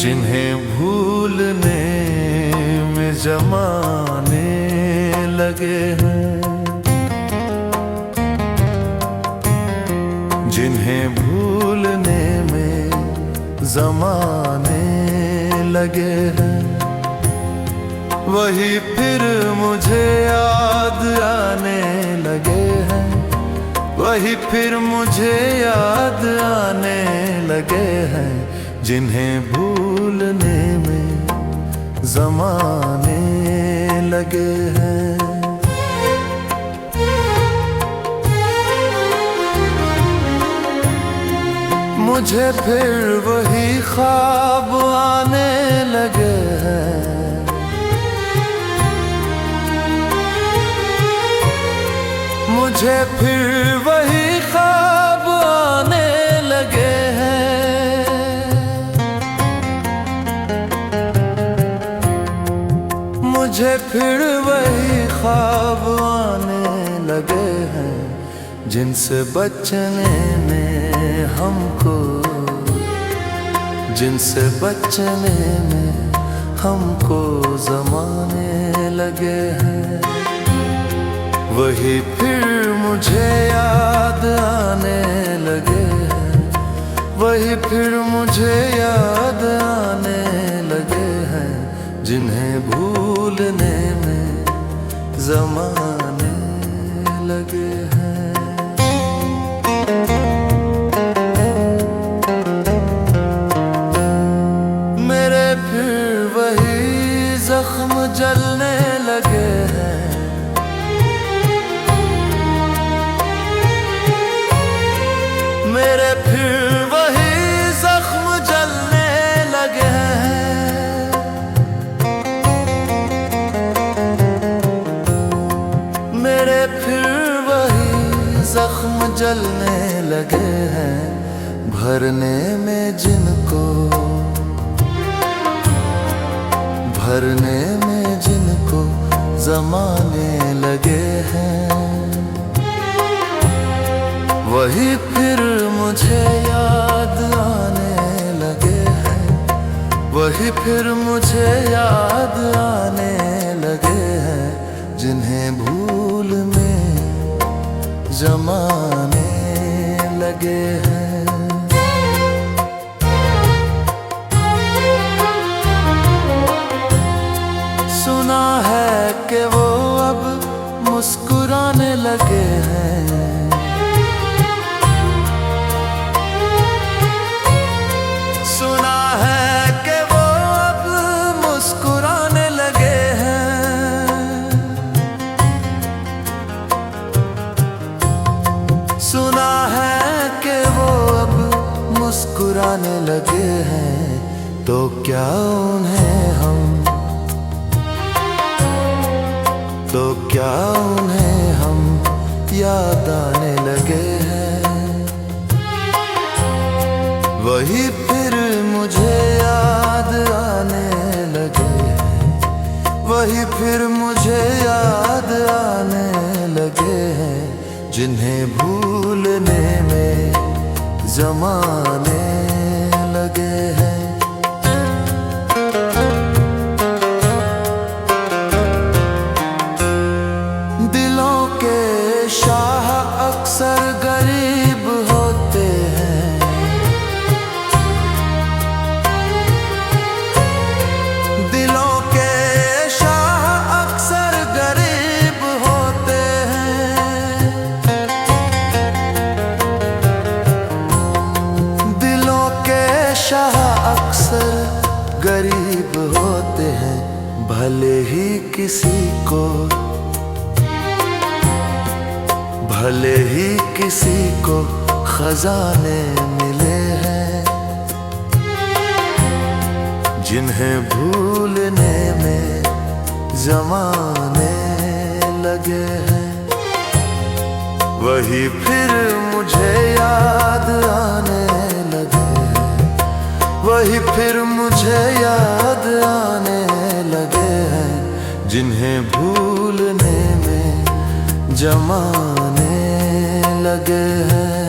जिन्हें भूलने में जमाने लगे हैं, जिन्हें भूलने में जमाने लगे हैं, वही फिर मुझे याद आने लगे हैं, वही फिर मुझे याद आने लगे हैं, जिन्हें भूलने में जमाने लगे हैं। मुझे फिर वही ख्वाब आने लगे हैं, मुझे फिर वही ख्वाब आने लगे हैं, मुझे फिर वही ख्वाब आने लगे हैं, जिनसे बचने में हमको, जिनसे बचने में हमको ज़माने लगे हैं, वही फिर मुझे याद आने लगे हैं, वही फिर मुझे याद आने लगे हैं, जिन्हें भूलने में ज़माने लगे हैं। मेरे फिर वही जख्म जलने लगे हैं, मेरे फिर वही जख्म जलने लगे हैं, मेरे फिर वही जख्म जलने लगे हैं, भरने में जिनको, भरने में जिनको ज़माने लगे हैं, वही फिर मुझे याद आने लगे हैं, वही फिर मुझे याद आने लगे हैं, जिन्हें भूल में जमाने लगे हैं। सुना है कि वो अब मुस्कुराने लगे हैं, सुना है कि वो अब मुस्कुराने लगे हैं, सुना है कि वो अब मुस्कुराने लगे हैं, तो क्या उन्हें हम, तो क्या उन्हें हम याद आने लगे हैं, वही फिर मुझे याद आने लगे हैं, वही फिर मुझे याद आने लगे हैं, जिन्हें भूलने में जमाने लगे हैं। दिलों के शाह अक्सर गरीब होते हैं, दिलों के शाह अक्सर गरीब होते हैं, दिलों के शाह अक्सर गरीब होते हैं, भले ही किसी को, भले ही किसी को खजाने मिले हैं, जिन्हें भूलने में जमाने लगे हैं, वही फिर मुझे याद आने लगे हैं, वही फिर मुझे याद आने लगे हैं, जिन्हें भूलने में जमाने लगे हैं।